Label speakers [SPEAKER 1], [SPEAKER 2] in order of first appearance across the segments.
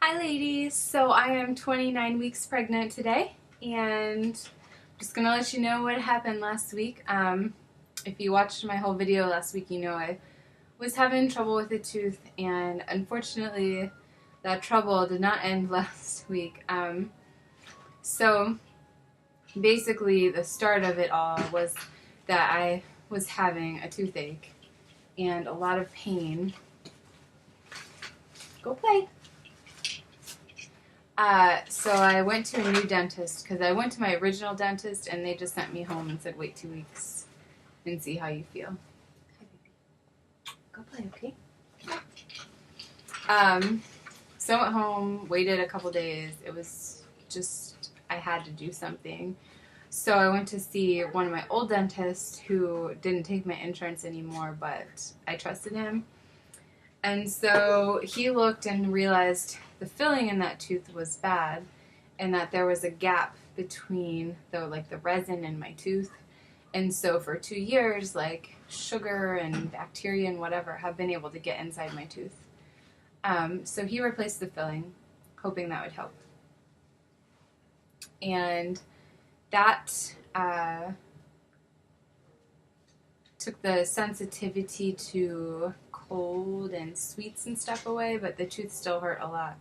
[SPEAKER 1] Hi ladies, so I am 29 weeks pregnant today, and I'm just gonna let you know what happened last week. If you watched my whole video last week, you know I was having trouble with a tooth, and unfortunately that trouble did not end last week. So basically the start of it all was that I was having a toothache and a lot of pain. Go play. So I went to a new dentist because I went to my original dentist and they just sent me home and said wait 2 weeks and see how you feel. Hi, baby. Go play, okay? So I went home, waited a couple days. It was just, I had to do something. So I went to see one of my old dentists who didn't take my insurance anymore, but I trusted him. And so he looked and realized the filling in that tooth was bad and that there was a gap between the resin in my tooth. And so for 2 years, sugar and bacteria and whatever have been able to get inside my tooth. So he replaced the filling, hoping that would help. And that took the sensitivity to cold and sweets and stuff away, but the tooth still hurt a lot.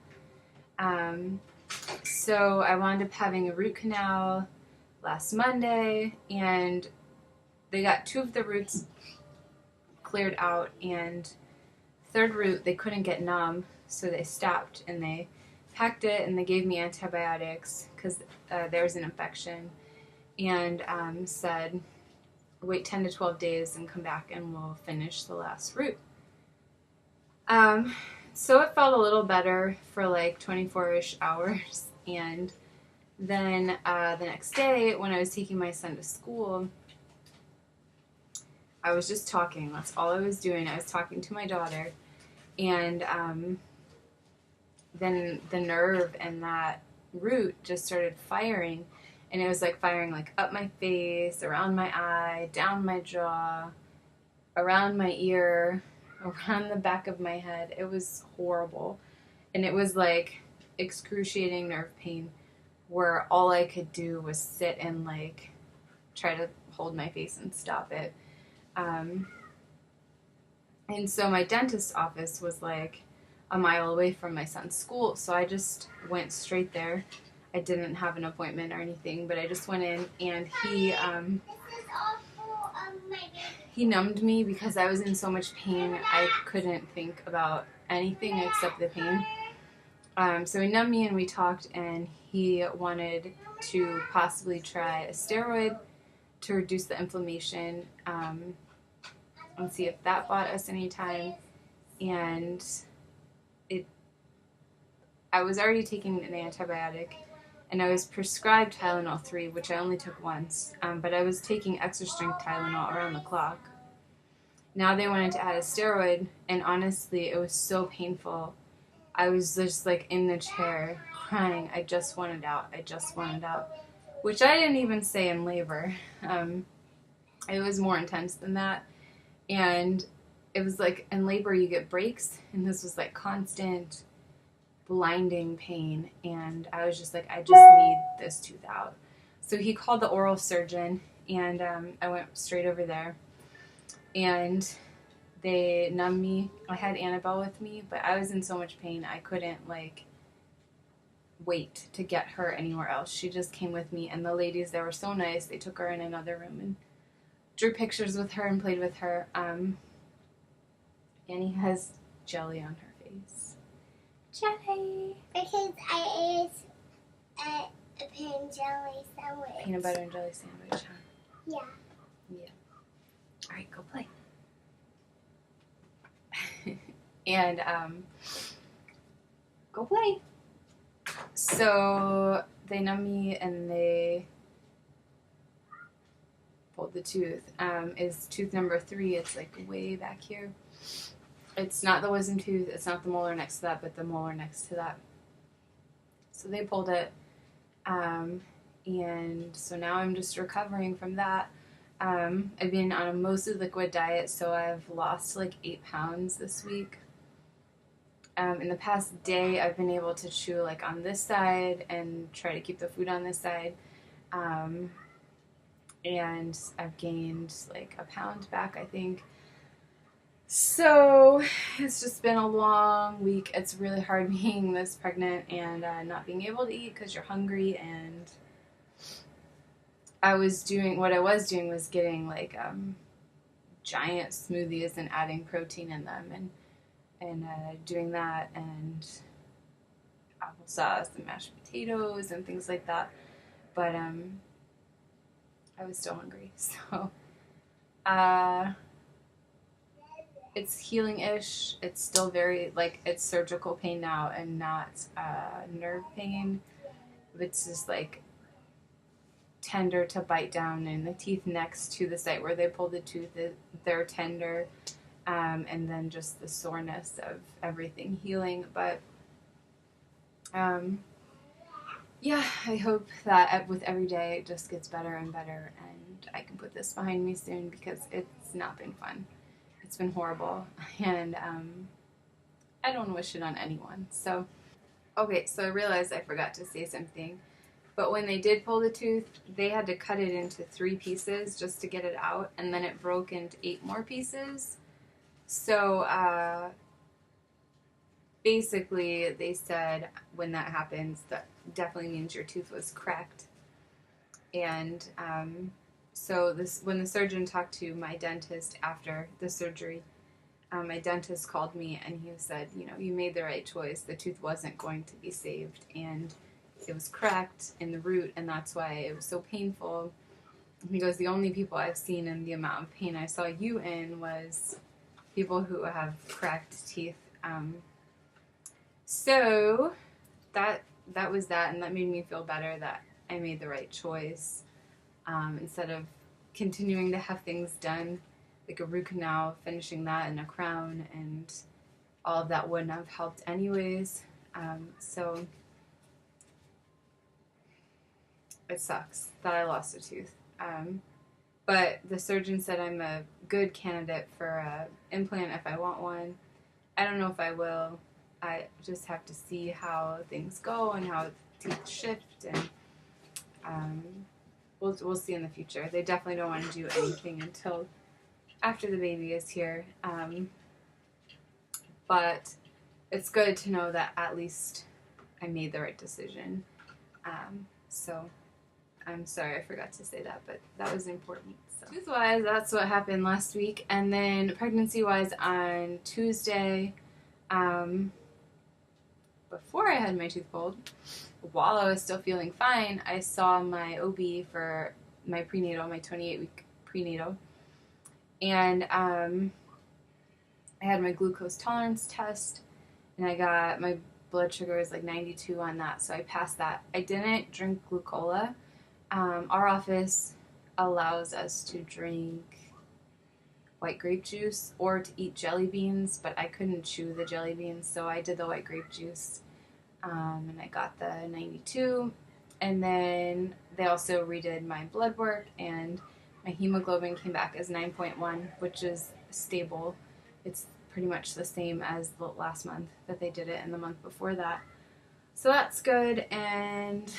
[SPEAKER 1] So I wound up having a root canal last Monday, and they got 2 of the roots cleared out, and third root they couldn't get numb, so they stopped and they packed it and they gave me antibiotics because there was an infection, and said wait 10 to 12 days and come back and we'll finish the last root. So it felt a little better for like 24-ish hours, and then the next day when I was taking my son to school, I was just talking. That's all I was doing. I was talking to my daughter, and then the nerve in that root just started firing, and it was like firing like up my face, around my eye, down my jaw, around my ear, around the back of my head. It was horrible. And it was like excruciating nerve pain where all I could do was sit and like try to hold my face and stop it. And so my dentist's office was like a mile away from my son's school, so I just went straight there. I didn't have an appointment or anything, but I just went in, and he numbed me because I was in so much pain I couldn't think about anything except the pain. So he numbed me and we talked, and he wanted to possibly try a steroid to reduce the inflammation and see if that bought us any time. And I was already taking an antibiotic, and I was prescribed Tylenol 3, which I only took once, but I was taking extra strength Tylenol around the clock. Now they wanted to add a steroid, and honestly, it was so painful. I was just like in the chair crying. I just wanted out. I just wanted out, which I didn't even say in labor. It was more intense than that, and it was like in labor you get breaks, and this was like constant blinding pain, and I was just like, I just need this tooth out. So he called the oral surgeon, and I went straight over there, and they numbed me. I had Annabelle with me, but I was in so much pain I couldn't like wait to get her anywhere else. She just came with me, and the ladies there were so nice. They took her in another room and drew pictures with her and played with her. Annie has jelly on her face. Jelly!
[SPEAKER 2] Because I ate a peanut jelly sandwich.
[SPEAKER 1] Peanut butter and jelly sandwich, huh?
[SPEAKER 2] Yeah.
[SPEAKER 1] Yeah. Alright, go play. And, go play. So, they numbed me and they pulled the tooth. Is tooth number 3. It's like way back here. It's not the wisdom tooth, it's not the molar next to that, but the molar next to that. So they pulled it, and so now I'm just recovering from that. I've been on a mostly liquid diet, so I've lost like 8 pounds this week. In the past day, I've been able to chew like on this side and try to keep the food on this side. Um, and I've gained like a pound back, I think. So it's just been a long week. It's really hard being this pregnant and not being able to eat because you're hungry. And what I was doing was getting like giant smoothies and adding protein in them, and doing that, and applesauce and mashed potatoes and things like that. But I was still hungry, so uh, it's healing-ish. It's still very like it's surgical pain now and not nerve pain. It's just like tender to bite down, and the teeth next to the site where they pulled the tooth, they're tender, and then just the soreness of everything healing. But um, yeah, I hope that with every day it just gets better and better, and I can put this behind me soon because it's not been fun. It's been horrible, and I don't wish it on anyone. So, okay, so I realized I forgot to say something. But when they did pull the tooth, they had to cut it into 3 pieces just to get it out, and then it broke into 8 more pieces. So basically, they said when that happens, that definitely means your tooth was cracked. And so when the surgeon talked to my dentist after the surgery, my dentist called me and he said, you made the right choice. The tooth wasn't going to be saved, and it was cracked in the root, and that's why it was so painful. He goes, the only people I've seen in the amount of pain I saw you in was people who have cracked teeth. So that was that, and that made me feel better that I made the right choice. Instead of continuing to have things done, like a root canal, finishing that, and a crown, and all of that wouldn't have helped anyways. So it sucks that I lost a tooth. But the surgeon said I'm a good candidate for an implant if I want one. I don't know if I will. I just have to see how things go and how teeth shift, and we'll see in the future. They definitely don't want to do anything until after the baby is here. But it's good to know that at least I made the right decision. So I'm sorry I forgot to say that, but that was important. So. Tooth-wise, that's what happened last week. And then pregnancy-wise, on Tuesday, before I had my tooth pulled, while I was still feeling fine, I saw my OB for my prenatal, my 28-week prenatal. And I had my glucose tolerance test, and I got my blood sugar was like 92 on that, so I passed that. I didn't drink glucola. Our office allows us to drink white grape juice or to eat jelly beans, but I couldn't chew the jelly beans, so I did the white grape juice, and I got the 92. And then they also redid my blood work, and my hemoglobin came back as 9.1, which is stable. It's pretty much the same as the last month that they did it and the month before that. So that's good. And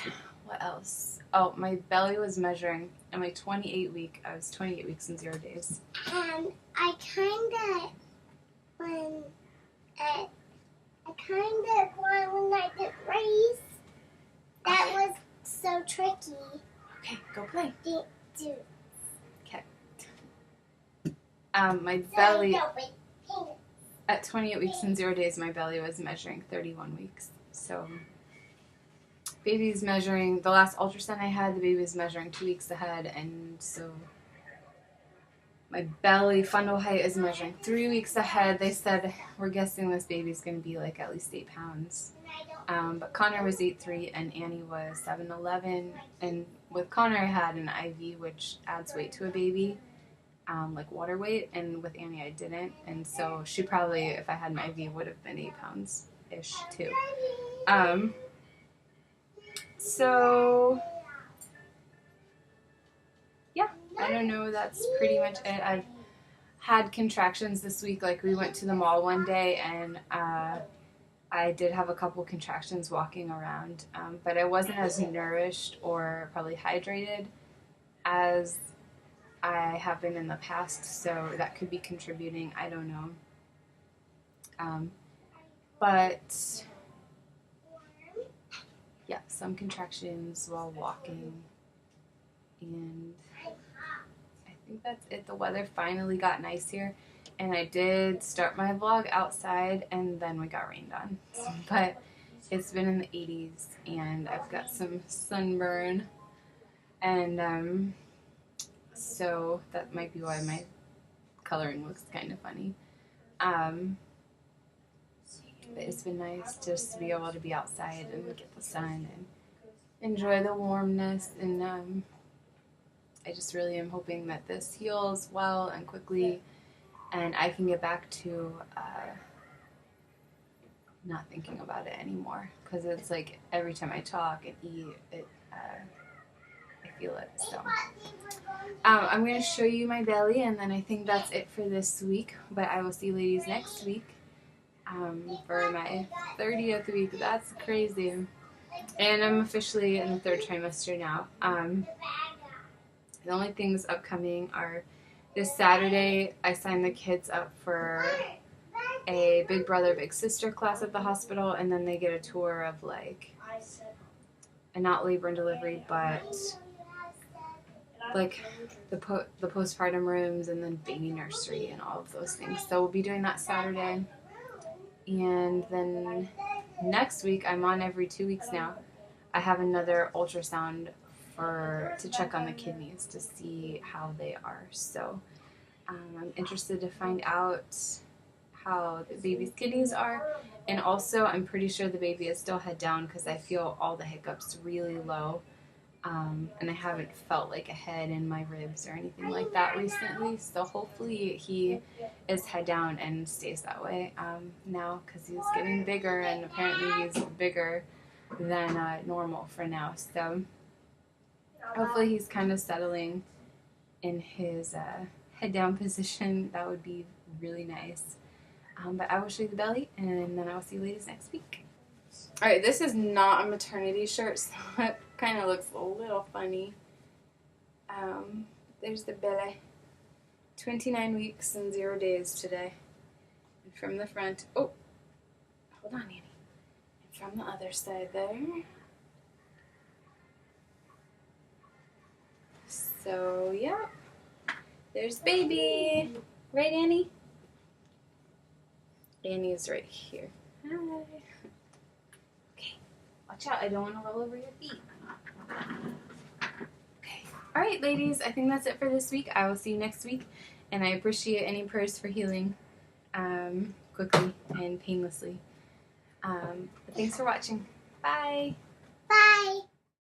[SPEAKER 1] what else? Oh, my belly was measuring in my 28 week. I was 28 weeks and 0 days.
[SPEAKER 2] I kind of, when I did race, that was so tricky.
[SPEAKER 1] Okay, go play.
[SPEAKER 2] Do.
[SPEAKER 1] Okay. My belly, at 28 weeks and 0 days, my belly was measuring 31 weeks. So baby's measuring, the last ultrasound I had, the baby was measuring 2 weeks ahead, and so my belly fundal height is measuring 3 weeks ahead. They said we're guessing this baby's going to be like at least 8 pounds. But Connor was 8'3" and Annie was 7'11", and with Connor I had an IV, which adds weight to a baby, like water weight, and with Annie I didn't, and so she probably, if I had an IV, would have been 8 pounds ish too. So yeah, I don't know, that's pretty much it. I've had contractions this week. Like, we went to the mall one day, and I did have a couple contractions walking around, but I wasn't as nourished or probably hydrated as I have been in the past, so that could be contributing. I don't know. But yeah, some contractions while walking, and I think that's it. The weather finally got nice here, and I did start my vlog outside, and then we got rained on. But it's been in the 80s, and I've got some sunburn, and so that might be why my coloring looks kind of funny. But it's been nice just to be able to be outside and get the sun and enjoy the warmness, and I just really am hoping that this heals well and quickly, and I can get back to not thinking about it anymore, because it's like every time I talk and eat it, I feel it. So I'm going to show you my belly, and then I think that's it for this week, but I will see you ladies next week for my 30th week. That's crazy. And I'm officially in the 3rd trimester now. The only things upcoming are this Saturday, I signed the kids up for a Big Brother, Big Sister class at the hospital, and then they get a tour of like, and not labor and delivery, but like the postpartum rooms and then baby nursery and all of those things. So we'll be doing that Saturday. And then next week, I'm on every 2 weeks now. I have another ultrasound to check on the kidneys to see how they are. So I'm interested to find out how the baby's kidneys are, and also I'm pretty sure the baby is still head down because I feel all the hiccups really low, and I haven't felt like a head in my ribs or anything like that recently, so hopefully he is head down and stays that way now, because he's getting bigger, and apparently he's bigger than normal for now. So hopefully he's kind of settling in his head down position. That would be really nice. But I will show you the belly, and then I will see you ladies next week. Alright, this is not a maternity shirt, so it kind of looks a little funny. There's the belly. 29 weeks and 0 days today. And from the front, oh, hold on, Annie. And from the other side there. So, yeah. There's baby. Right, Annie? Annie's right here. Hi. Okay. Watch out. I don't want to roll over your feet. Okay. All right, ladies. I think that's it for this week. I will see you next week. And I appreciate any prayers for healing quickly and painlessly. But thanks for watching. Bye.